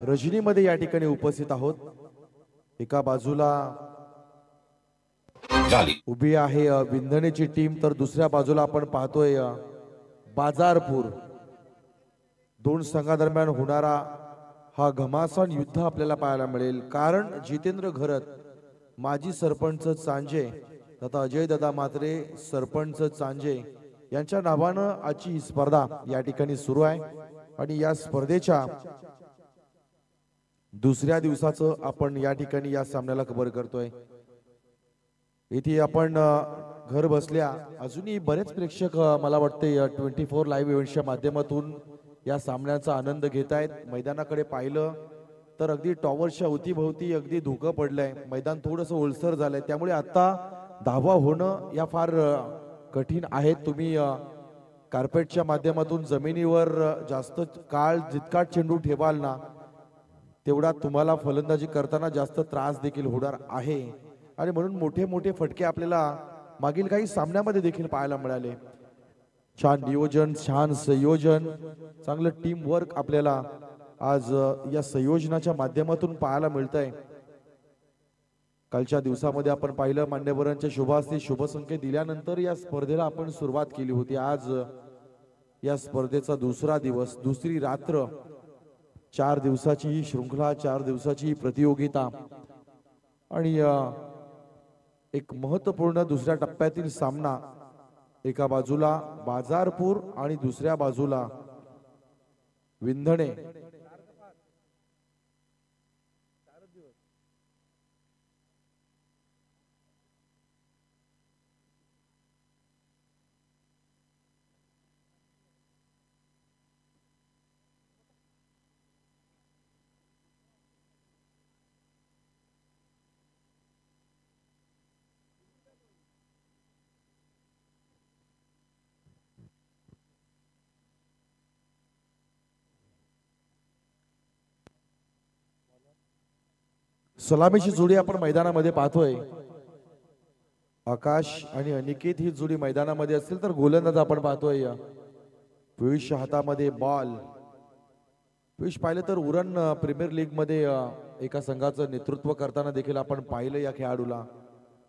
रजनीमध्ये या ठिकाणी उपस्थित आहोत। एका बाजूला उभी आहे विंधणेची टीम, तर दुसऱ्या बाजूला आपण पाहतोय बाजारपूर। दोन संघादरम्यान होणारा हा घमासान युद्ध आपल्याला पाहायला मिळेल, कारण जितेंद्र घरत माजी सरपंच चांजे तथा अजय दादा मात्रे सरपंच चांजे यांच्या नावानं आजची ही स्पर्धा या ठिकाणी सुरू आहे। आणि या स्पर्धेच्या दुसऱ्या दिवसाचं आपण या ठिकाणी या सामन्याला कव्हर करतोय। इथे आपण घर बसल्या अजूनही बरेच प्रेक्षक मला वाटते 24 लाईव्ह इव्हेंट्सच्या माध्यमातून या सामन्याचा आनंद घेत आहेत। मैदानाकडे पाहिलं तर अगदी टॉवरच्या अवतीभोवती अगदी धुकं पडलंय, मैदान थोडंसं ओलसर झालंय, त्यामुळे आता धावा होणं या फार कठीण आहे। तुम्ही कार्पेटच्या माध्यमातून जमिनीवर जास्त काळ जितका चेंडू ठेवाल ना, तेवढा तुम्हाला फलंदाजी करताना जास्त त्रास देखील होणार आहे। आणि म्हणून मोठे मोठे फटके आपल्याला मागील काही सामन्यामध्ये देखील पाहायला मिळाले। छान नियोजन, छान संयोजन, चांगलं टीम वर्क आपल्याला आज या संयोजनाच्या माध्यमातून पाहायला मिळतंय। कालच्या दिवसामध्ये आपण पाहिलं मान्यवरांच्या शुभास्ते शुभसंकेत दिल्यानंतर या स्पर्धेला आपण सुरुवात केली होती। आज या स्पर्धेचा दुसरा दिवस, दुसरी रात्र, 4 दिवसाची ही शृंखला, 4 दिवसाची ही प्रतियोगिता आणि एक महत्त्वपूर्ण दुसऱ्या टप्प्यातील सामना। एका बाजूला बाजारपूर आणि दुसऱ्या बाजूला विंधणे। सलामीची जोडी आपण मैदानामध्ये पाहतोय। आकाश आणि अनिकेत ही जोडी मैदानामध्ये असेल तर गोलंदाज आपण पाहतोय पियुष हातामध्ये बॉल। पियुष पाहिलं तर उरण प्रीमियर लीग मध्ये एका संघाचं नेतृत्व करताना देखील आपण पाहिलं। या खेळाडूला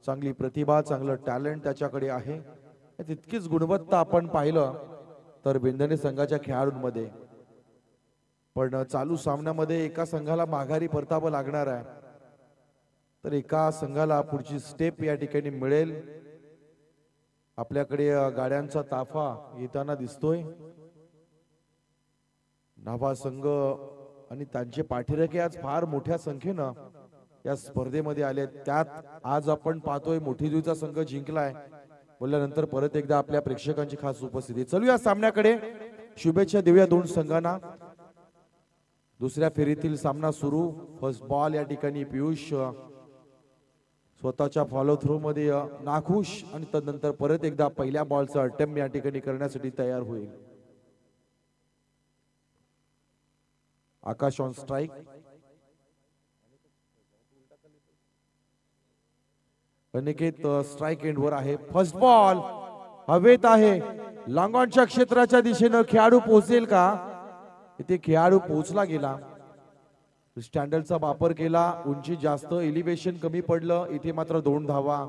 चांगली प्रतिभा, चांगलं टॅलेंट त्याच्याकडे आहे। तितकीच गुणवत्ता आपण पाहिलं तर विंधणे संघाच्या खेळाडूंमध्ये। पण चालू सामन्यामध्ये एका संघाला माघारी परतावं लागणार आहे, तर एका संघाला पुढची स्टेप या ठिकाणी मिळेल। आपल्याकडे गाड्यांचा ताफा येताना दिसतोय। नाभा संघ आणि त्यांचे पाठीराखे आज फार मोठ्या संख्येनं या स्पर्धेमध्ये आले। त्यात आज आपण पाहतोय मोठीदूचा संघ जिंकलाय बोलल्यानंतर परत एकदा आपल्या प्रेक्षकांची खास उपस्थिती। चलूया सामन्याकडे, शुभेच्छा देऊया दोन संघांना। दुसऱ्या फेरीतील सामना सुरू। फर्स्ट बॉल या ठिकाणी पियुष स्वतःच्या फॉलो थ्रो मध्ये नाखुश आणि तदनंतर परत एकदा पहिल्या बॉलचा अटेम्प्ट या ठिकाणी करण्यासाठी तयार होईल। आकाश ऑन स्ट्राइक। अनिकेत स्ट्राइक एंडवर आहे। फर्स्ट बॉल हवेत आहे, लॉंग ऑनच्या क्षेत्राच्या दिशेनं खेळाडू पोहोचेल का? इथे खेळाडू पोहोचला गेला। स्टँडर्डचा वापर केला, उंची जास्त, एलिव्हेशन कमी पडलं। इथे मात्र 2 धावा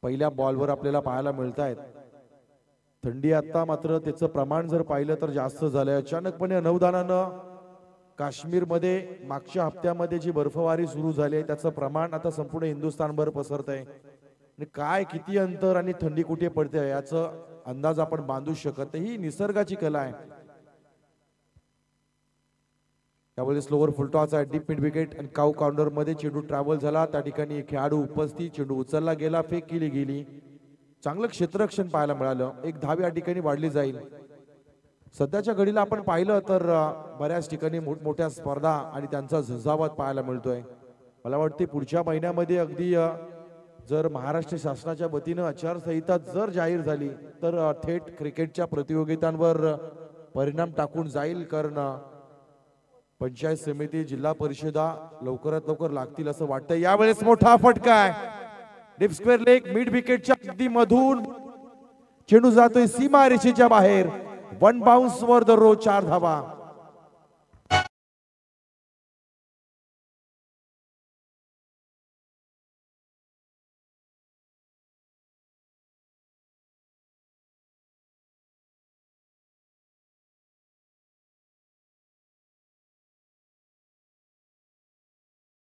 पहिल्या बॉलवर आपल्याला पाहायला मिळत आहेत। थंडी आता मात्र त्याचं प्रमाण जर पाहिलं तर जास्त झालंय। अचानकपणे अनवधानानं काश्मीरमध्ये मागच्या हप्त्यामध्ये जी बर्फवारी सुरू झाली आहे त्याचं प्रमाण आता संपूर्ण हिंदुस्थानभर पसरत आहे। आणि काय, किती अंतर आणि थंडी कुठे पडते याचा अंदाज आपण बांधू शकत नाही। ही निसर्गाची कला आहे। त्यामुळे स्लोवर फुलटॉस आहे, डीप मिड विकेट आणि काऊ काउंटर मध्ये चेंडू ट्रॅव्हल झाला। त्या ठिकाणी खेळाडू उपस्थित, चेंडू उचलला गेला, फेक केली गेली। चांगलं क्षेत्ररक्षण पाहायला मिळालं। एक धाव या ठिकाणी वाढली जाईल। सध्याच्या घडीला आपण पाहिलं तर बऱ्याच ठिकाणी मोठमोठ्या स्पर्धा आणि त्यांचा झंझावात पाहायला मिळतोय। मला वाटते पुढच्या महिन्यामध्ये अगदी जर महाराष्ट्र शासनाच्या वतीनं आचारसंहिता जर जाहीर झाली तर थेट क्रिकेटच्या प्रतियोगितांवर परिणाम टाकून जाईल, कारण पंचायत समिती, जिल्हा परिषदा लवकरात लवकर लागतील असं वाटतं। यावेळेस मोठा फटका आहे, डीप स्क्वेअर लेग, मिड विकेटच्या अगदी मधून चेंडू जातोय सीमा रेषेच्या बाहेर। 1 बाउन्स वर द रो, 4 धावा।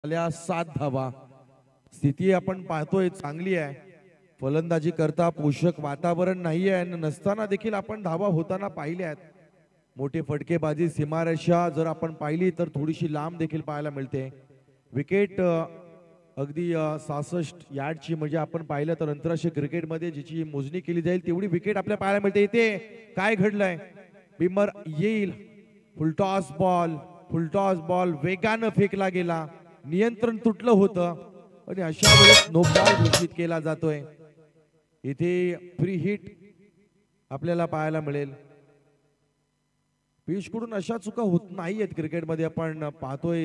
आल्या 7 धावा. स्थिती आपण पाहतोय चांगली आहे. फलंदाजी करता पोषक वातावरण नाही आहे, नसताना देखील आपण धावा होताना पाहिल्यात. मोठे फटकेबाजी सीमारेषा जर आपण पाहिली तर थोडीशी लांब देखील पाहायला मिळते. विकेट अगदी 66 यार्डची, म्हणजे आपण पाहिलं तर आंतरराष्ट्रीय क्रिकेटमध्ये जिची मोजणी केली जाईल तेवढी विकेट आपल्याला पाहायला मिळते. इथे काय घडलंय? बिमर येईल. फुलटॉस बॉल वेगानं फेकला गेला, नियंत्रण तुटलं होतं आणि अशा वेळेस नो बॉल घोषित केला जातोय. इथे फ्री हिट आपल्याला पाहायला मिळेल. पिचकडून अशा चुका होत नाहीयेत क्रिकेटमध्ये. आपण पाहतोय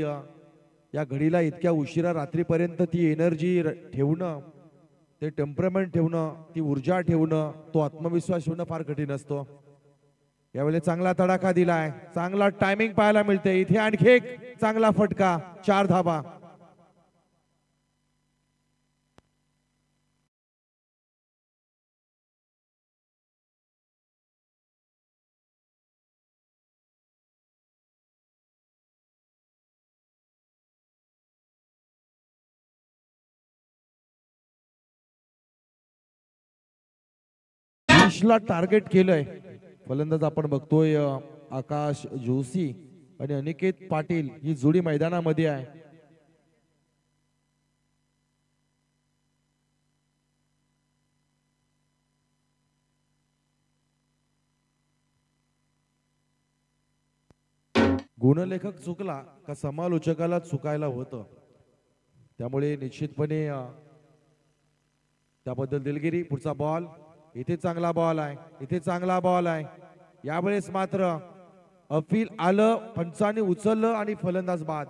या घडीला इतक्या उशिरा रात्रीपर्यंत ती एनर्जी ठेवणं, ते टेम्परमेंट ठेवणं, ती ऊर्जा ठेवणं, तो आत्मविश्वास ठेवणं फार कठीण असतो. यावेळी चांगला तडाखा दिलाय, चांगला टायमिंग पाहायला मिळते. इथे आणखी एक चांगला फटका, 4 धाबा. ला टार्गेट केलंय फलंदाज. आपण बघतोय आकाश जोशी आणि अनिकेत पाटील ही जोडी मैदानामध्ये आहे. गुणलेखक चुकला का समालोचकाला चुकायला होतं, त्यामुळे निश्चितपणे त्याबद्दल दिलगिरी. पुढचा बॉल. इथे चांगला बॉल आहे, इथे चांगला बॉल आहे. यावेळेस मात्र अपील आलं, पंचाने उचललं आणि फलंदाज बाद.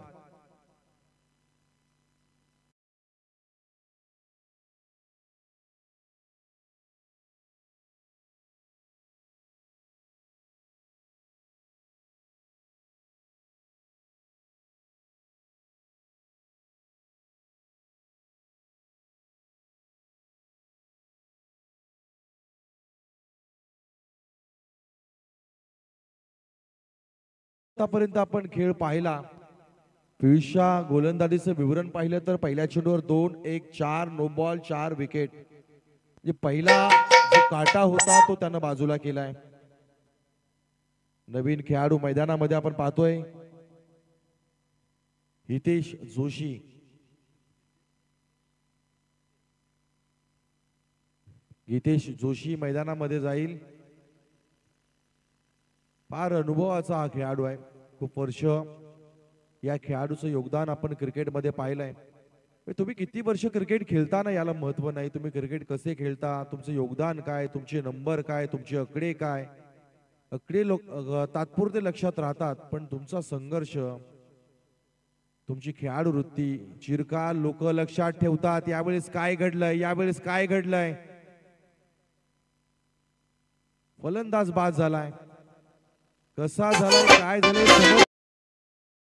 आतापर्यंत आपण खेळ पाहिला. पियुषच्या गोलंदाजीचं विवरण पाहिलं तर पहिल्या चेंडूवर 2-1-4 नो बॉल, 4 विकेट. जे पहिला जो काटा होता तो त्यानं बाजूला केलाय. नवीन खेळाडू मैदानामध्ये आपण पाहतोय हितेश जोशी. हितेश जोशी मैदानामध्ये जाईल. फार अनुभवाचा हा खेळाडू आहे. खूप वर्ष या खेळाडूचं योगदान आपण क्रिकेटमध्ये पाहिलंय. तुम्ही किती वर्ष क्रिकेट खेळता ना याला महत्व नाही. तुम्ही क्रिकेट कसे खेळता, तुमचं योगदान काय, तुमचे नंबर काय, तुमचे आकडे काय. आकडे तात्पुरते लक्षात राहतात, पण तुमचा संघर्ष, तुमची खेळाडू वृत्ती चिरकाल लोक लक्षात ठेवतात. यावेळेस काय घडलंय, यावेळेस काय घडलंय. फलंदाज बाद झालाय. कसा झालाय, काय झालंय,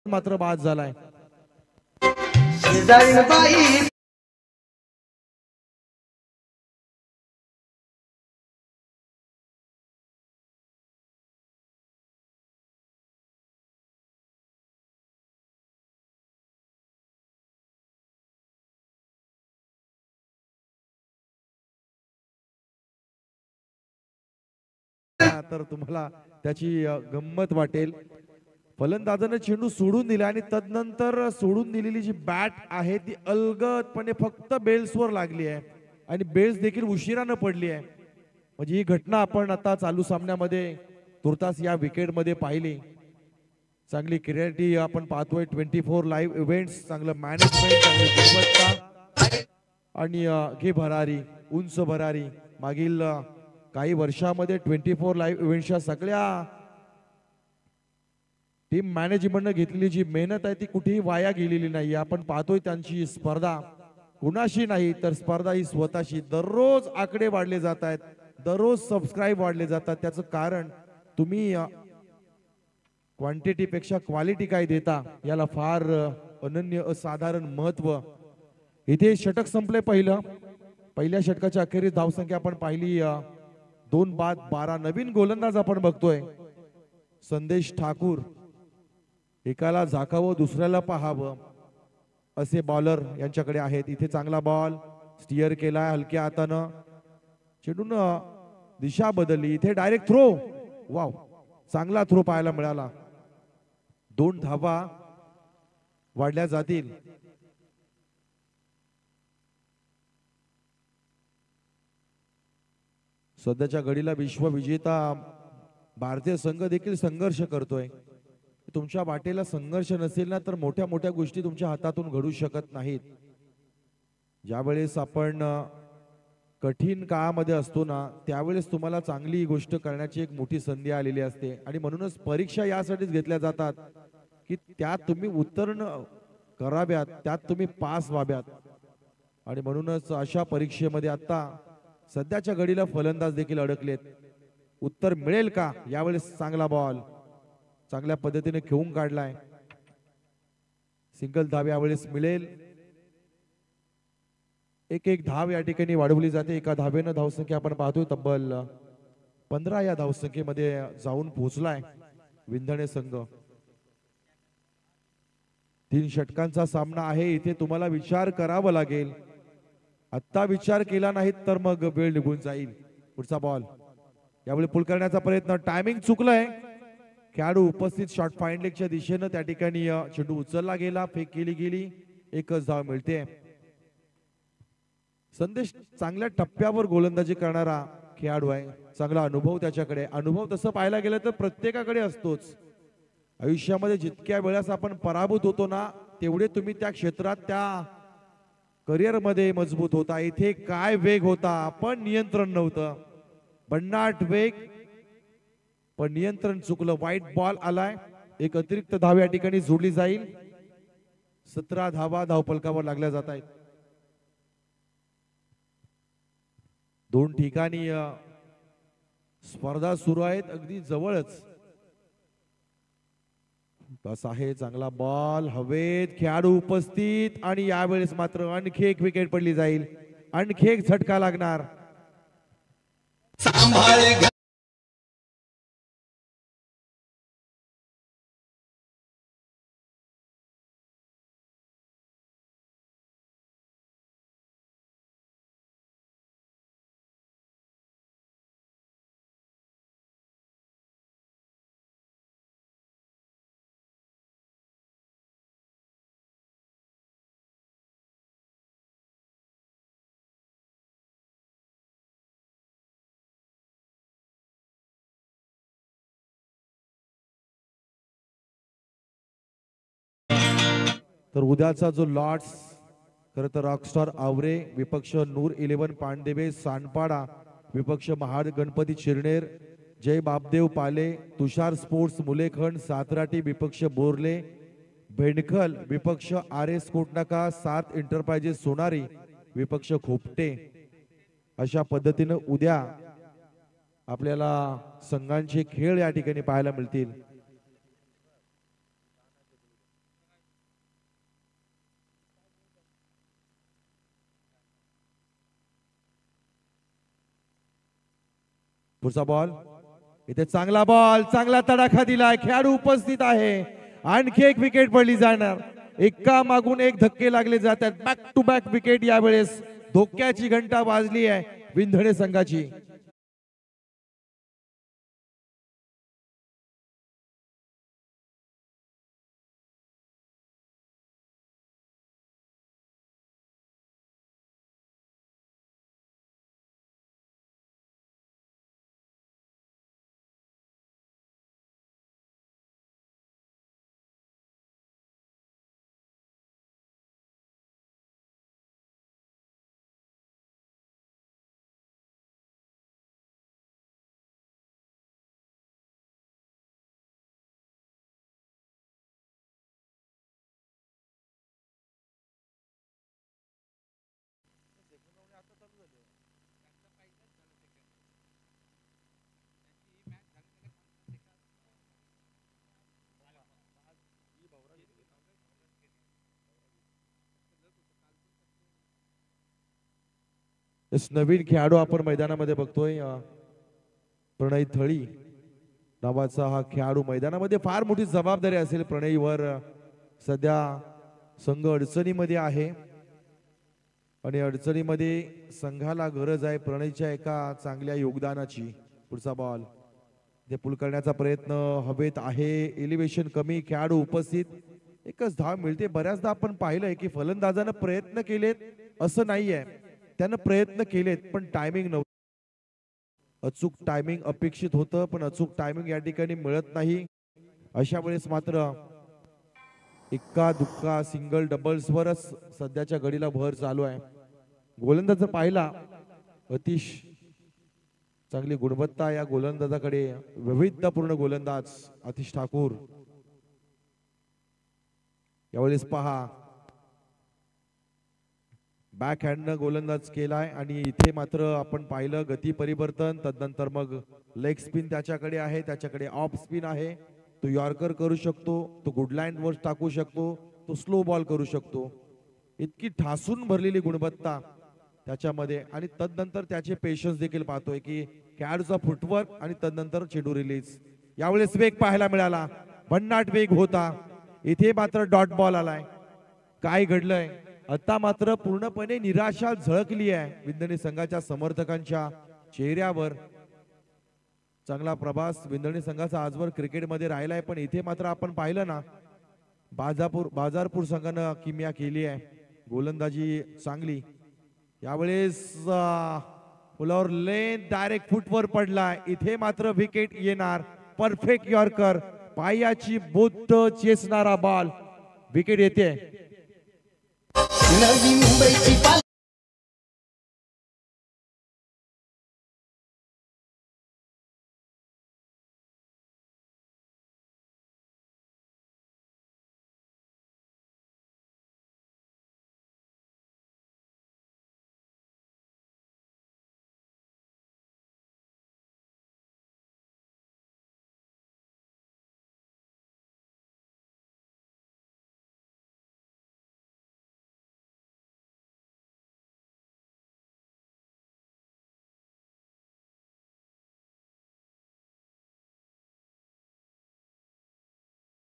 मात्र बाद झालाय. तर तुम्हाला त्याची गंमत वाटेल. फलंदाजाने चेंडू सोडून दिला आणि तदनंतर सोडून दिलेली जी बॅट आहे ती अलगदपणे फक्त बेल्सवर लागली आहे आणि बेल्स देखील उशिरानं पडली आहे. म्हणजे ही घटना आपण आता चालू सामन्यामध्ये तुर्तास या विकेटमध्ये पाहिली. चांगली क्रिएटिव्ह आपण पाहतोय. 24 लाईव्ह इव्हेंट्स, चांगलं मॅनेजमेंट, चांगली गुणवत्ता आणि घे भरारी, उंच भरारी. मागील काही वर्षामध्ये 24 लाईव्ह इव्हेंट्सच्या सगळ्या टीम मॅनेजमेंटने घेतलेली जी मेहनत आहे ती कुठेही वाया गेलेली नाही. आपण पाहतोय त्यांची स्पर्धा कुणाशी नाही तर स्पर्धा ही स्वतःशी. दररोज आकडे वाढले जात आहेत, दररोज सबस्क्राईब वाढले जातात. त्याचं कारण तुम्ही क्वांटिटी पेक्षा क्वालिटी काय देता याला फार अनन्य असाधारण महत्व. इथे षटक संपले पहिलं. पहिल्या षटकाच्या अखेरीस धावसंख्या आपण पाहिली 2 बाद 12. नवीन गोलंदाज आपण बघतोय संदेश ठाकूर. एकाला झाकावं दुसऱ्याला पाहावं. असे बॉलर यांच्याकडे आहेत. इथे चांगला बॉल स्टिअर केलाय हलक्या हातानं, चेंडून दिशा बदलली, इथे डायरेक्ट थ्रो. वाव, चांगला थ्रो पाहायला मिळाला. 2 धावा वाढल्या जातील. सध्याच्या घडीला विश्वविजेता भारतीय संघ देखील संघर्ष करतोय. तुमच्या वाटेला संघर्ष नसेल ना तर मोठ्या मोठ्या गोष्टी तुमच्या हातातून घडू शकत नाहीत. ज्यावेळेस आपण कठीण काळामध्ये असतो ना त्यावेळेस तुम्हाला चांगली गोष्ट करण्याची एक मोठी संधी आलेली असते. आणि म्हणूनच परीक्षा यासाठीच घेतल्या जातात की त्यात तुम्ही उत्तीर्ण कराव्यात, त्यात तुम्ही पास व्हाव्यात. आणि म्हणूनच अशा परीक्षेमध्ये आता सध्याच्या घडीला फलंदाज देखील अडकलेत. उत्तर मिळेल का यावेळेस? चांगला बॉल चांगल्या पद्धतीने खेळून काढलाय. सिंगल धाव यावेळेस मिळेल. एक धाव या ठिकाणी वाढवली जाते. एका धावेनं धावसंख्या आपण पाहतोय तब्बल 15 या धावसंख्येमध्ये जाऊन पोहोचलाय विंधणे संघ. 3 षटकांचा सामना आहे. इथे तुम्हाला विचार करावा लागेल. आता विचार केला नाही तर मग वेळ निघून जाईल. पुढचा बॉल यावेळी पुल करण्याचा प्रयत्न, टायमिंग चुकलाय. खेळाडू उपस्थित शॉट फाईन लेगच्या दिशेनं त्या ठिकाणी चेंडू उचलला गेला, फेक केली गेली, एकच धाव मिळते. संदेश चांगल्या टप्प्यावर गोलंदाजी करणारा खेळाडू आहे. चांगला अनुभव त्याच्याकडे. अनुभव तसं पाहायला गेलं तर प्रत्येकाकडे असतोच. आयुष्यामध्ये जितक्या वेळेस आपण पराभूत होतो ना तेवढे तुम्ही त्या क्षेत्रात त्या करिअर मध्ये मजबूत होता. इथे काय वेग होता पण नियंत्रण नव्हतं. भन्नाट वेग पण नियंत्रण चुकलं. वाईट बॉल आलाय. एक अतिरिक्त धाव या ठिकाणी जोडली जाईल. 17 धावा धावफलकावर लागल्या जात आहेत. 2 ठिकाणी स्पर्धा सुरू आहेत अगदी जवळच. बस आहे. चांगला बॉल हवेत, खेळाडू उपस्थित आणि यावेळेस मात्र आणखी एक विकेट पडली जाईल. आणखी एक झटका लागणार. तर उद्याचा जो लॉर्ड्स खरं तर रॉकस्टार आवरे विपक्ष नूर 11 पांडेवे सानपाडा, विपक्ष महाड गणपती चिरनेर, जय बापदेव पाले, तुषार स्पोर्ट्स मुलेखंड सातराटी, विपक्ष बोरले भेंडखल, विपक्ष R S Kotnaka, 7 enterprises Sonari, विपक्ष खोपटे. अशा पद्धतीने उद्या आपल्याला संघांचे खेळ या ठिकाणी पाहायला मिळतील. पुढचा बॉल इथे चांगला बॉल, चांगला तडाखा दिलाय. खेळाडू उपस्थित आहे. आणखी एक विकेट पडली जाणार. एका मागून एक धक्के लागले जातात. बॅक टू बॅक विकेट यावेळेस धोक्याची घंटा वाजली आहे विंधणे संघाची. नवीन खेळाडू आपण मैदानामध्ये बघतोय. प्रणय थळी नावाचा हा खेळाडू मैदानामध्ये फार मोठी जबाबदारी असेल प्रणयवर. सध्या संघ अडचणीमध्ये आहे आणि अडचणीमध्ये संघाला गरज आहे प्रणयच्या एका चांगल्या योगदानाची. पुढचा बॉल ते पुल करण्याचा प्रयत्न हवेत आहे, एलिव्हेशन कमी, खेळाडू उपस्थित, एकच धाव मिळते. बऱ्याचदा आपण पाहिलंय की फलंदाजानं प्रयत्न केलेत असं नाहीये, त्यानं प्रयत्न केलेत पण टायमिंग नव्हतं. अचूक टायमिंग अपेक्षित होतं पण अचूक टायमिंग या ठिकाणी मिळत नाही. अशा वेळेस मात्र इक्का दुक्का सिंगल डबल्स वरच सध्याच्या घडीला भर चालू आहे. गोलंदाज पाहिला अतिश चांगली गुणवत्ता या गोलंदाजाकडे, वैविध्यपूर्ण गोलंदाज आतिश ठाकूर. यावेळेस पहा बॅक हँडनं गोलंदाज केलाय आणि इथे मात्र आपण पाहिलं गती परिवर्तन. तदनंतर मग लेग स्पिन त्याच्याकडे आहे, त्याच्याकडे ऑफ स्पिन आहे. तो यॉर्कर करू शकतो, तो गुडलाईन वर टाकू शकतो, तो स्लो बॉल करू शकतो. इतकी ठासून भरलेली गुणवत्ता त्याच्यामध्ये आणि तदनंतर त्याचे पेशन्स देखील पाहतोय की खेळाडूचा फुटवर्क आणि तदनंतर चेंडू रिलीज. यावेळेस वेग पाहायला मिळाला, भन्नाट वेग होता. इथे मात्र डॉट बॉल आलाय. काय घडलंय आता मात्र पूर्णपणे निराशा झळकली आहे विंधणी संघाच्या समर्थकांच्या चेहऱ्यावर. चांगला प्रवास विंधणी संघाचा आजवर क्रिकेटमध्ये राहिलाय पण इथे मात्र आपण पाहिलं ना बाजारपूर संघानं किमया केली आहे. गोलंदाजी चांगली. यावेळेस पुलावर लेन डायरेक्ट फुटवर पडलाय. इथे मात्र विकेट येणार. परफेक्ट यॉर्कर, पायाची बोट चेसणारा बॉल, विकेट येते. नवी मुंबईची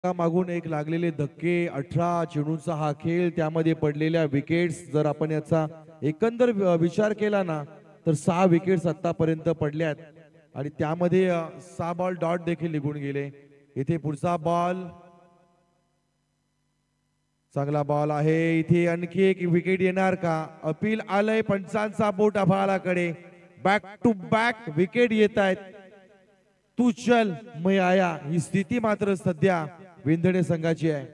मागून एक लागलेले धक्के, 18 चेंडूंचा हा खेळ, त्यामध्ये पडलेल्या विकेट्स, जर आपण याचा एकंदर विचार केला ना तर 6 विकेट्स आतापर्यंत पडल्यात आणि त्यामध्ये 6 बॉल डॉट देखील निघून गेले. इथे पुढचा बॉल, चांगला बॉल आहे. इथे आणखी एक विकेट येणार का? अपील आलंय, पंचांचा बोट आभाळाकडे. बॅक टू बॅक विकेट येत आहेत. तू चल मैं आया ही स्थिती मात्र सध्या विंधणे संघाची आहे.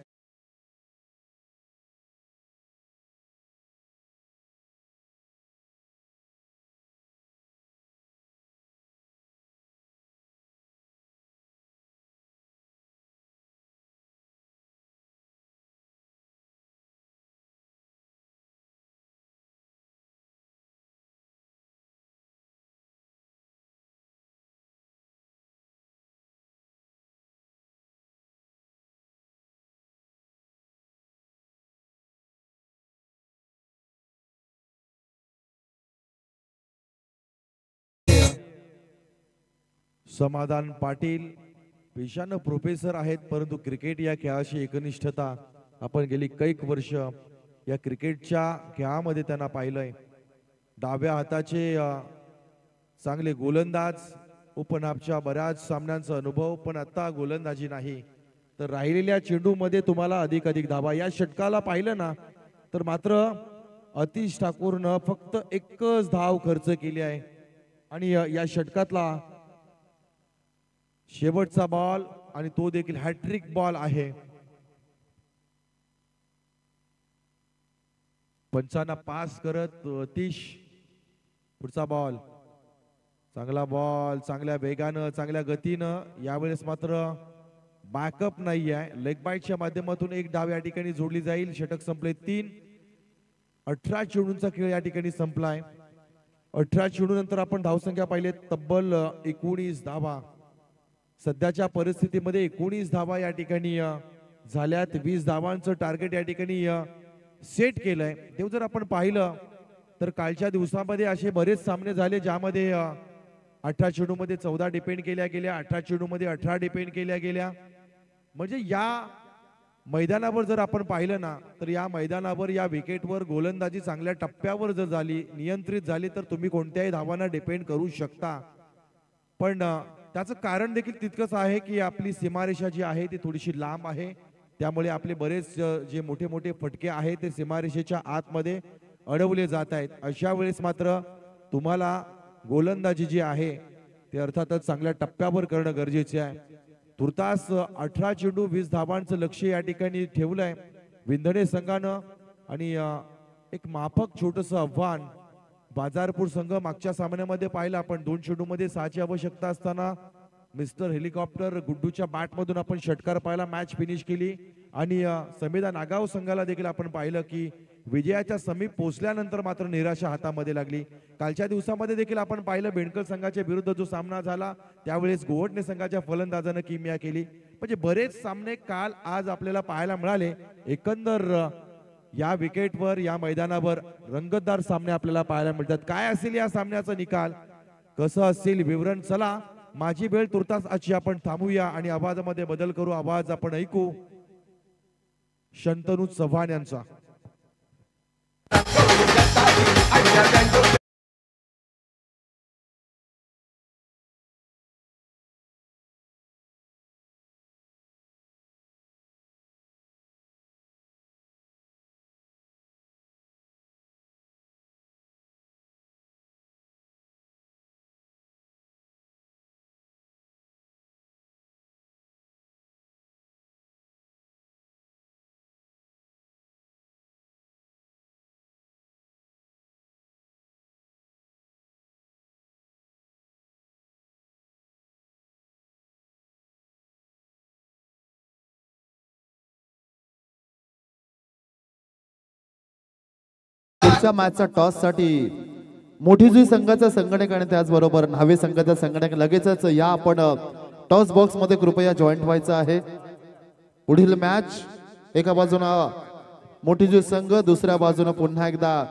समाधान पाटील पेशानं प्रोफेसर आहेत परंतु क्रिकेट या खेळाशी एकनिष्ठता आपण गेली कैक वर्ष या क्रिकेटच्या खेळामध्ये त्यांना पाहिलंय. डाव्या हाताचे चांगले गोलंदाज, ओपनअपच्या बऱ्याच सामन्यांचा अनुभव, पण आता गोलंदाजी नाही तर राहिलेल्या चेंडूमध्ये तुम्हाला अधिक धावा. या षटकाला पाहिलं ना तर मात्र आतिश ठाकूरनं फक्त एकच धाव खर्च केली आहे आणि या षटकातला शेवटचा बॉल आणि तो देखील हॅट्रिक बॉल आहे. पंचांना पास करत अतिश. पुढचा बॉल, चांगला बॉल, चांगल्या वेगानं, चांगल्या गतीनं. यावेळेस मात्र बॅकअप नाही आहे. लेग बाईटच्या माध्यमातून एक डाव या ठिकाणी जोडली जाईल. षटक संपले 3. 18 चेंडूंचा खेळ या ठिकाणी संपलाय. 18 चेंडू नंतर आपण धावसंख्या पाहिली तब्बल 19 धावा. सध्याच्या परिस्थितीमध्ये 19 धावा या ठिकाणी झाल्यात. 20 धावांचं टार्गेट या ठिकाणी सेट केलंय. तेव्हा जर आपण पाहिलं तर कालच्या दिवसामध्ये असे बरेच सामने झाले ज्यामध्ये 18 चेंडूमध्ये 14 डिपेंड केल्या गेल्या, 18 चेंडूमध्ये 18 डिपेंड केल्या गेल्या. म्हणजे या मैदानावर जर आपण पाहिलं ना तर या मैदानावर या विकेटवर गोलंदाजी चांगल्या टप्प्यावर जर झाली, नियंत्रित झाली तर तुम्ही कोणत्याही धावांना डिपेंड करू शकता. पण त्याचं कारण देखील तितकंच आहे की आपली सीमारेषा जी आहे ती थोडीशी लांब आहे. त्यामुळे आपले बरेच जे मोठे मोठे फटके आहेत ते सीमारेषेच्या आतमध्ये अडवले जात आहेत. अशा वेळेस मात्र तुम्हाला गोलंदाजी जी आहे ते अर्थातच चांगल्या टप्प्यावर करणं गरजेचे आहे. तुर्तास 18 चेंडू 20 धावांचं लक्ष या ठिकाणी ठेवलंय विंधणे संघानं. आणि एक माफक छोटंसं आव्हान बाजारपूर संघ मागच्या सामन्यामध्ये पाहिलं आपण. 2 चेंडूमध्ये 6ची आवश्यकता असताना मिस्टर हेलिकॉप्टर गुड्डूच्या बॅटमधून आपण षटकार पाहिला, मॅच फिनिश केली. आणि समेदा नागाव संघाला देखील आपण पाहिलं की विजयाच्या समीप पोहोचल्यानंतर मात्र निराशा हातामध्ये लागली. कालच्या दिवसामध्ये देखील आपण पाहिलं बेंडकर संघाच्या विरुद्ध जो सामना झाला त्यावेळेस गोवटणे संघाच्या फलंदाजानं किमया केली. म्हणजे बरेच सामने काल आज आपल्याला पाहायला मिळाले. एकंदर या विकेटवर या मैदानावर रंगतदार सामने आपल्याला पाहायला मिळतात. काय असेल या सामन्याचा निकाल, कसं असेल विवरण, चला माझी वेळ तुर्तास आजची आपण थांबूया आणि आवाजामध्ये बदल करू. आवाज आपण ऐकू शंतनू चव्हाण यांचा. पुढच्या मॅचचा टॉस साठी मोठीजुई संघाचा संघटक आणि त्याचबरोबर न्हावे संघाचा संघटक लगेचच या आपण टॉस बॉक्स मध्ये कृपया जॉईंट व्हायचं आहे. पुढील मॅच एका बाजूला मोठीजुई संघ, दुसऱ्या बाजूने पुन्हा एकदा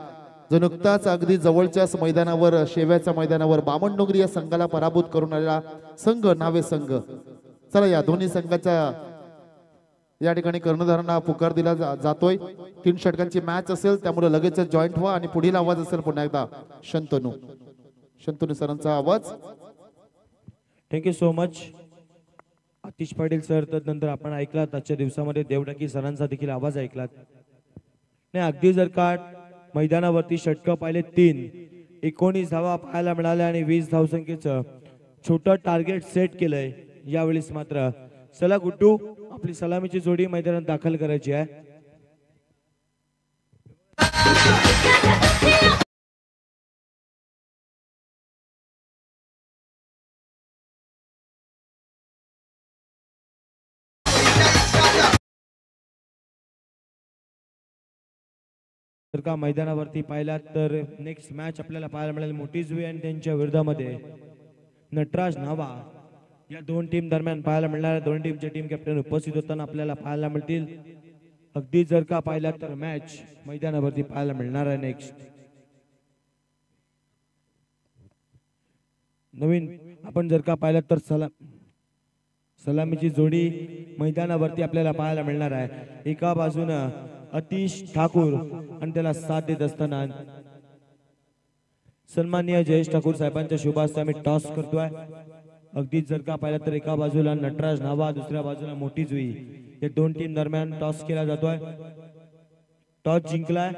जो नुकताच अगदी जवळच्याच मैदानावर शेव्याच्या मैदानावर बामणडोंगरी या संघाला पराभूत करून आलेला संघ न्हावे संघ. चला या दोन्ही संघाच्या या ठिकाणी कर्णधारांना पुकार दिला जातोय. 3 षटकांची मॅच असेल त्यामुळे लगेच जॉईंट व्हा. आणि पुढील आवाज असेल पुन्हा एकदा शंतनू सरांचा आवाज. Thank you so much Atish Patil sir. त्यानंतर आपण ऐकलात आजच्या दिवसामध्ये देवडकी सरांचा देखील आवाज ऐकलात. नाही अगदी जर का मैदानावरती षटकं पाहिले 3, 19 धावा पाहायला मिळाल्या आणि 20 धावसंख्येचं छोटं टार्गेट सेट केलंय. यावेळेस मात्र चला गुड्डू आपली सलामीची जोडी मैदानात दाखल करायची आहे. जर का मैदानावरती पाहिलात तर नेक्स्ट मॅच आपल्याला पाहायला मिळेल मोठीजुई आणि त्यांच्या विरोधामध्ये नटराज न्हावा या 2 टीम दरम्यान पाहायला मिळणार. दोन्ही टीमचे टीम कॅप्टन उपस्थित होताना आपल्याला पाहायला मिळतील. अगदी जर का पाहिलात तर मॅच मैदानावरती पाहायला मिळणार आहे. नेक्स्ट नवीन आपण जर का पाहिलात तर सलामीची जोडी मैदानावरती आपल्याला पाहायला मिळणार आहे. एका बाजूनं अतिश ठाकूर आणि त्याला साथ देत असताना सन्माननीय जयेश ठाकूर साहेबांच्या शुभ हस्ते आम्ही टॉस करतोय. अगदी जर का पाहिलं तर एका बाजूला नटराज न्हावा, दुसऱ्या बाजूला मोठीजुई या 2 टीम दरम्यान टॉस केला जातोय. टॉस जिंकलाय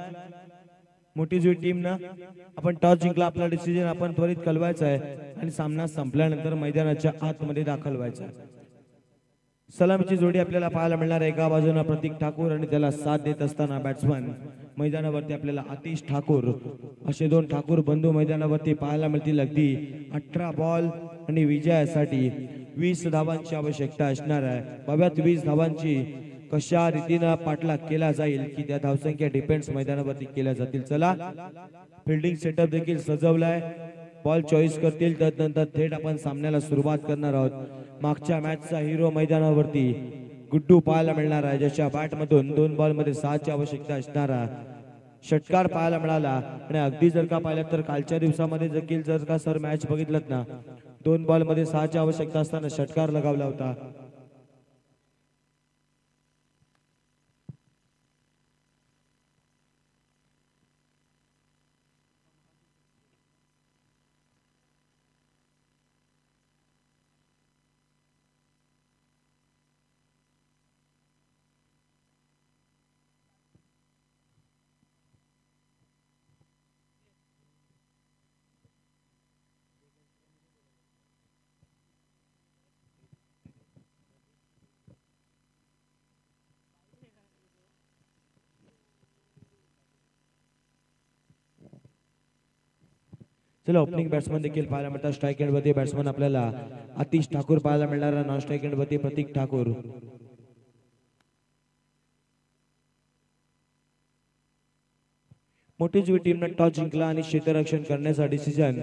मोठीजुई टीमनं. आपण टॉस जिंकला, आपला डिसिजन आपण त्वरित कळवायचा आहे आणि सामना संपल्यानंतर मैदानाच्या आतमध्ये दाखल व्हायचा आहे. सलामीची जोडी आपल्याला पाहायला मिळणार आहे. एका बाजूला प्रतीक ठाकूर आणि त्याला साथ देत असताना बॅट्समन मैदानावरती आपल्याला आतिश ठाकूर असे 2 ठाकूर बंधू मैदानावरती पाहायला मिळतील. अगदी 18 बॉल आणि विजयासाठी 20 धावांची आवश्यकता असणार आहे. बाब्यात 20 धावांची कशा रीतीने पाठलाग केला जाईल की त्या धावसंख्या डिपेंड्स मैदानावरती केल्या जातील. चला फिल्डिंग सेटअप देखील सजवलाय. बॉल चॉईस करतील त्यानंतर थेट आपण सामन्याला सुरुवात करणार आहोत. मागच्या मॅचचा हिरो मैदानावरती गुड्डू पाहायला मिळणार आहे, ज्याच्या बॅटमधून 2 बॉलमध्ये 6ची आवश्यकता असणारा षटकार पाहायला मिळाला. आणि अगदी जर का पाहिलं तर कालच्या दिवसामध्ये देखील जर का सर मॅच बघितलं ना 2 बॉलमध्ये 6ची आवश्यकता असताना षटकार लगावला होता. चला ओपनिंग बॅट्समन देखील पाहायला मिळतात. स्ट्राईक एंड वरती बॅट्समन आपल्याला आतिश ठाकूर पाहायला मिळणार आहे. नॉन स्ट्राईक एंड वरती प्रतीक ठाकूर. मोठी जुई टीमने टॉस जिंकला आणि क्षेत्ररक्षण करण्याचा डिसिजन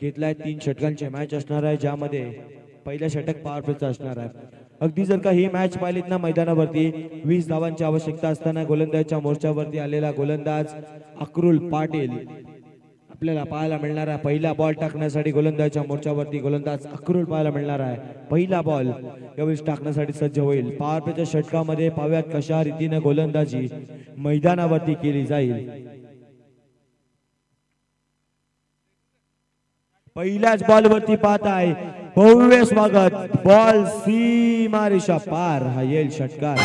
घेतलाय. 3 षटकांची मॅच असणार आहे, ज्यामध्ये पहिला षटक पॉवर प्लेचा असणार आहे. अगदी जर का ही मॅच पाहिलीत ना मैदानावरती 20 धावांची आवश्यकता असताना गोलंदाजच्या मोर्चावरती आलेला गोलंदाज अक्रुल पाटील आपल्याला पाहायला मिळणार आहे. पहिला बॉल टाकण्यासाठी गोलंदाजच्या मोर्चावरती गोलंदाज अक्रुल पाहायला मिळणार आहे. पहिला बॉल यावेळी टाकण्यासाठी सज्ज होईल. पॉवर प्लेच्या षटकामध्ये पाव्यात कशा रीतीने गोलंदाजी मैदानावरती केली जाईल. पहिल्याच बॉल वरती पाहत आहे भव्य स्वागत. बॉल सीमारेषा पार, हा येईल षटकार.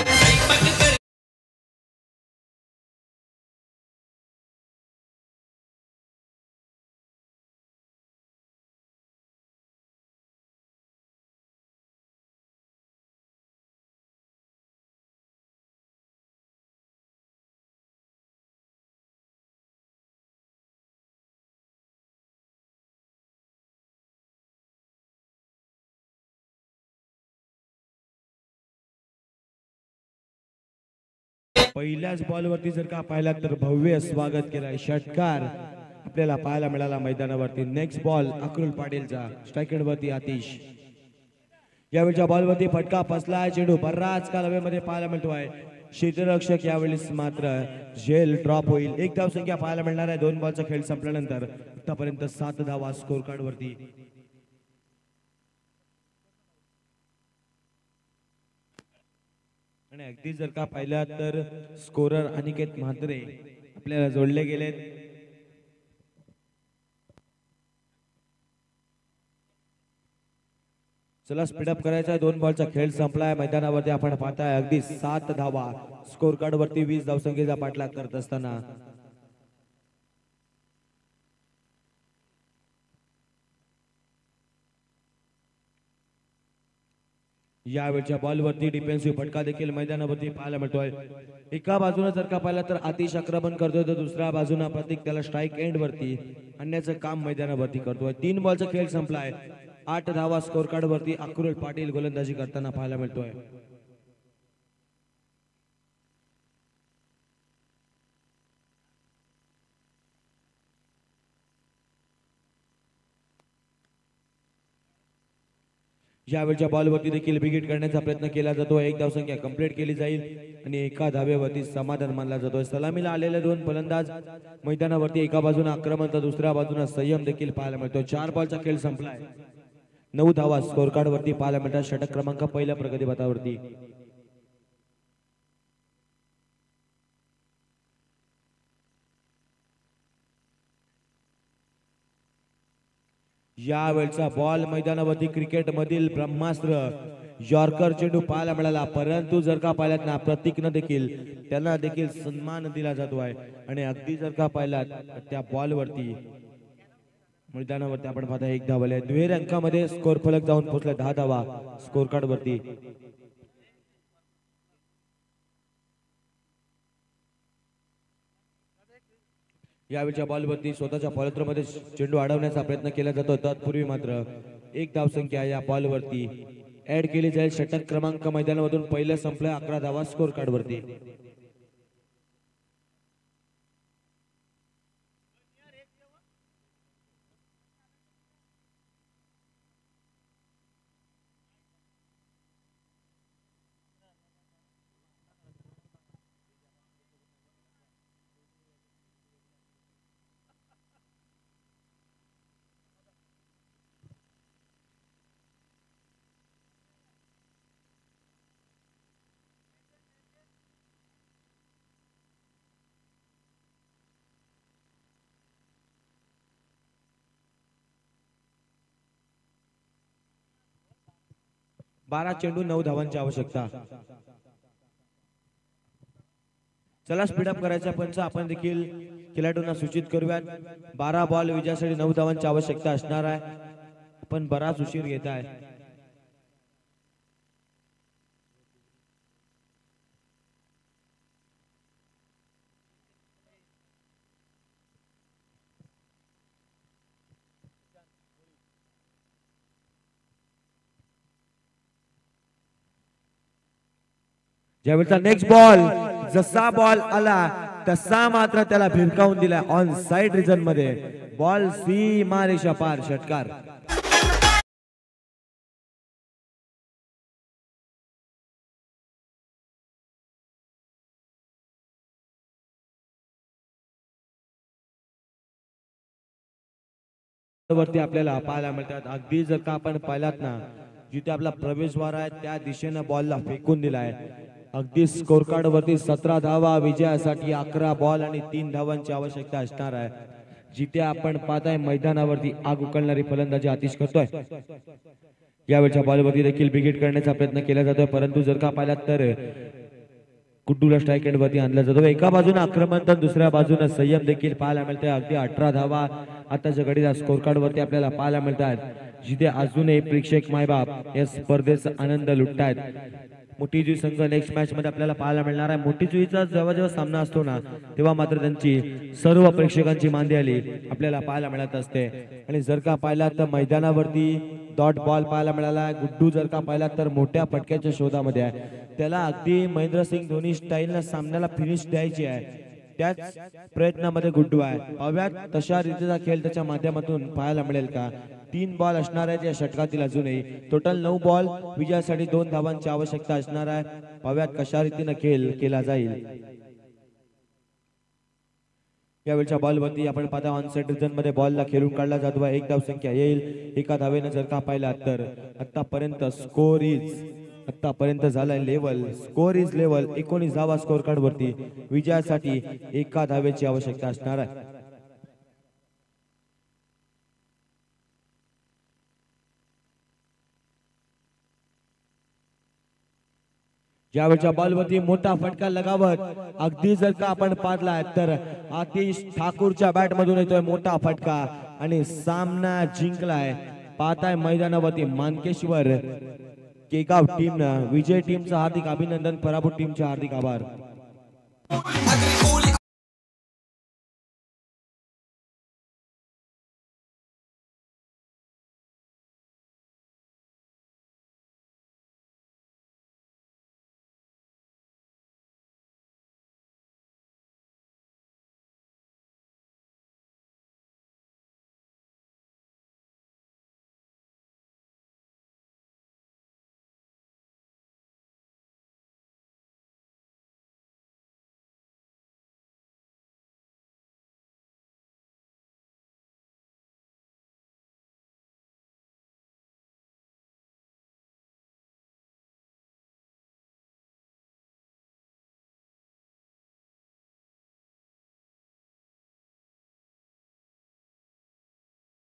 पहिल्याच बॉल वरती जर का पाहिला तर भव्य स्वागत केलाय. षटकार आपल्याला पाहायला मिळाला मैदानावरती. नेक्स्ट बॉल अक्रुल पाटीलचा. स्ट्राईक एंड वरती आतिश. यावेळच्या बॉल वरती फटका फसलाय. चेंडू बराच काल हवेमध्ये पाहायला मिळतोय. क्षेत्ररक्षक यावेळेस मात्र झेल ड्रॉप होईल. 1 धाव संख्या पाहायला मिळणार आहे. 2 बॉलचा खेळ संपल्यानंतर आतापर्यंत 7 धावा स्कोर कार्ड वरती. आणि अगदी जर का पाहिला तर स्कोरर अनिकेत म्हात्रे आपल्याला जोडले गेलेत. चला स्पीडअप करायचा. 2 बॉलचा खेळ संपलाय. मैदानावरती आपण पाहताय अगदी 7 धावा स्कोर कार्ड वरती 20 धावसंख्येचा पाठलाग करत असताना यावेळच्या बॉलवरती डिफेन्सिव्ह फटका देखील मैदानावरती पाहायला मिळतोय. एका बाजूने जर का पाहिला तर आतिश आक्रमण करतोय, तर दुसऱ्या बाजूने प्रतीक त्याला स्ट्राईक एंड वरती आणण्याचं काम मैदानावरती करतोय. 3 बॉलचा खेळ संपलाय. 8 धावा स्कोर कार्ड वरती अक्रुल पाटील गोलंदाजी करताना पाहायला मिळतोय. यावेळच्या बॉलवरती देखील विकेट करण्याचा प्रयत्न केला जातो. 1 धावसंख्या कंप्लीट केली जाईल आणि एका धावेवरती समाधान मानला जातोय. सलामीला आलेले 2 फलंदाज मैदानावरती एका बाजूने आक्रमण तर दुसऱ्या बाजूने संयम देखील पाहायला मिळतो. 4 बॉलचा खेळ संपलाय. 9 धावा स्कोर कार्ड वरती पाहायला मिळतात. षटक क्रमांक पहिल्या प्रगतीपथावरती. यावेळचा बॉल मैदानावरती क्रिकेट मधील ब्रह्मास्त्र यॉर्कर चेंडू पाहायला मिळाला, परंतु जर का पाहिलात ना प्रतीकनं देखील त्यांना देखील सन्मान दिला जातो आहे. आणि अगदी जर का पाहिलात त्या बॉल वरती मैदानावरती आपण पाहता 1 धाव आले. दुहेरी अंकामध्ये स्कोर फलक जाऊन पोहोचला. 10 धावा स्कोर कार्ड वरती. यावेळच्या बॉलवरती स्वतःच्या पॉलिथ्रोमध्ये चेंडू अडवण्याचा प्रयत्न केला जातो. तत्पूर्वी मात्र 1 धावसंख्या या बॉलवरती ऍड केली जाईल. षटक क्रमांक मैदानामधून पहिलं संपलं. 11 धावा स्कोर कार्ड वरती. बारा चेंडू 9 धावांची आवश्यकता. चला स्पीडअप करायचा पंच आपण देखील खेळाडूंना सूचित करूयात. 12 बॉल विजयासाठी 9 धावांची आवश्यकता असणार आहे. आपण बराच उशीर घेत आहे. ज्यावेळेचा नेक्स्ट बॉल जसा बॉल आला तसा मात्र त्याला भिरकावून दिला ऑन साइड रिजन मध्ये. बॉल सीमारेषा पार, षटकार. वरती आपल्याला पाहायला मिळतात. अगदी जर का आपण पाहिलात ना, जिथे आपला प्रवेशद्वार आहे त्या दिशेनं बॉलला फेकून दिलाय. अगदी स्कोर कार्ड वरती 17 धावा, विजयासाठी 11 बॉल आणि 3 धावांची आवश्यकता असणार आहे. जिथे आपण पाहताय मैदानावरती आग उकळणारी फलंदाजी आतिश करतोय. यावेळच्या बॉलवरती देखील बिगिट करण्याचा प्रयत्न केला जातोय, परंतु जर का पाहिलात तर गुड्डूला स्ट्राईक एंड वरती आणला जातो. एका बाजूने आक्रमण तर दुसऱ्या बाजूने संयम देखील पाहायला मिळतोय. अगदी 18 धावा आताच्या घडीला स्कोर कार्ड वरती आपल्याला पाहायला मिळतात. जिथे अजूनही प्रेक्षक मायबाप या स्पर्धेचा आनंद लुटतायत. मोठीजुई संघ नेक्स्ट मॅच मध्ये आपल्याला पाहायला मिळणार आहे. मोठीजुईचा जेव्हा जेव्हा सामना असतो ना, तेव्हा मात्र त्यांची सर्व प्रेक्षकांची मांदियाली आपल्याला पाहायला मिळत असते. आणि जर का पाहिला तर मैदानावरती डॉट बॉल पाहायला मिळाला. गुड्डू जर का पाहिला तर मोठ्या फटक्याच्या शोधामध्ये आहे. त्याला अगदी महेंद्रसिंग धोनी स्टाईलनं सामन्याला फिनिश द्यायची आहे, त्याच प्रयत्नामध्ये गुड्डू आहे. पाहूयात तशा रीतीचा खेळ त्याच्या माध्यमातून पाहायला मिळेल का. 3 बॉल असणार आहेत या षटकातील. अजूनही टोटल 9 बॉल, विजयासाठी 2 धावांची आवश्यकता असणार आहे. पाहूयात कशा रीतीने खेळ केला जाईल. यावेळच्या बॉलवरती आपण पाहता ऑन साइड रिजन मध्ये बॉलला खेळून काढला जातो. 1 धाव संख्या येईल. एका धावेनं जर का पाहिला तर आतापर्यंत झालाय लेवल. Score is level. 19 धावा स्कोर कार्ड वरती. विजयासाठी 1 धावेची आवश्यकता असणार आहे. यावेळच्या बॉलवरती मोठा फटका लगावत अगदी जर का आपण पाहिला तर आतिश ठाकूरच्या बॅट मधून येतोय मोठा फटका आणि सामना जिंकलाय. पाहताय मैदानावरती मानकेश्वर केगाव टीमनं. विजय टीमचं हार्दिक अभिनंदन, पराभूत टीमचे हार्दिक आभार.